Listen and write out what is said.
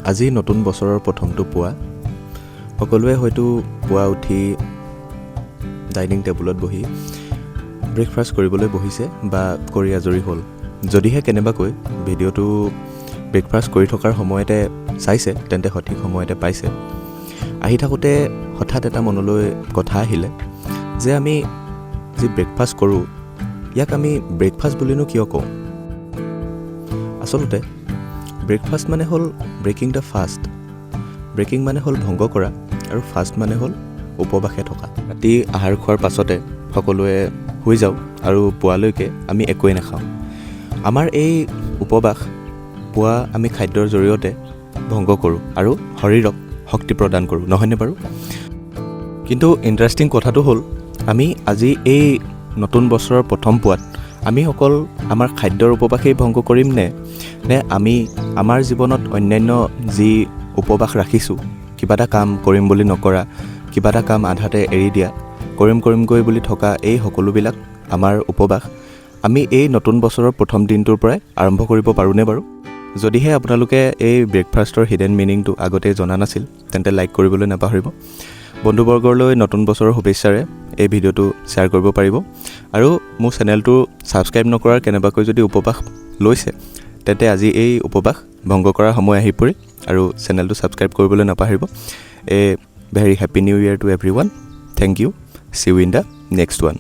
আজি নতুন বছৰৰ প্ৰথমটো পুৱা সকলোৱে হয়তো পুৱা উঠি ডাইনিং টেবুলত বহি ব্ৰেকফাষ্ট কৰিবলৈ বহিছে বা কৰি আজৰি হ'ল। যদিহে কেনেবাকৈ ভিডিঅ'টো ব্ৰেকফাষ্ট কৰি থকাৰ সময়তে চাইছে তেন্তে সঠিক সময়তে পাইছে। আহি থাকোঁতে হঠাৎ এটা মনলৈ কথা আহিলে যে আমি যি ব্ৰেকফাষ্ট কৰোঁ ইয়াক আমি ব্ৰেকফাষ্ট বুলিনো কিয় কওঁ? আচলতে ব্ৰেকফাষ্ট মানে হ'ল ব্ৰেকিং দ্য ফাষ্ট। ব্ৰেকিং মানে হ'ল ভংগ কৰা আৰু ফাষ্ট মানে হ'ল উপবাসে থকা। ৰাতি আহাৰ খোৱাৰ পাছতে সকলোৱে শুই যাওঁ আৰু পুৱালৈকে আমি একোৱেই নাখাওঁ। আমাৰ এই উপবাস পুৱা আমি খাদ্যৰ জৰিয়তে ভংগ কৰোঁ আৰু শৰীৰক শক্তি প্ৰদান কৰোঁ, নহয়নে বাৰু? কিন্তু ইণ্টাৰেষ্টিং কথাটো হ'ল আমি আজি এই নতুন বছৰৰ প্ৰথম পুৱাত আমি অকল আমাৰ খাদ্যৰ উপবাসেই ভংগ কৰিম নে আমি আমাৰ জীৱনত অন্যান্য যি উপবাস ৰাখিছোঁ, কিবা এটা কাম কৰিম বুলি নকৰা, কিবা এটা কাম আধাতে এৰি দিয়া, কৰিমগৈ বুলি থকা এই সকলোবিলাক আমাৰ উপবাস আমি এই নতুন বছৰৰ প্ৰথম দিনটোৰ পৰাই আৰম্ভ কৰিব পাৰোঁনে বাৰু? যদিহে আপোনালোকে এই ব্ৰেকফাষ্টৰ হিডেন মিনিংটো আগতে জনা নাছিল তেন্তে লাইক কৰিবলৈ নাপাহৰিব। বন্ধুবৰ্গলৈ নতুন বছৰৰ শুভেচ্ছাৰে এই ভিডিঅ'টো শ্বেয়াৰ কৰিব পাৰিব আৰু মোৰ চেনেলটো ছাবস্ক্ৰাইব নকৰাৰ কেনেবাকৈ যদি উপবাস লৈছে তেন্তে আজি এই উপবাস ভংগ কৰাৰ সময় আহি পৰিল আৰু চেনেলটো ছাবস্ক্ৰাইব কৰিবলৈ নাপাহৰিব। Very happy new year to everyone. Thank you. See you in the next one.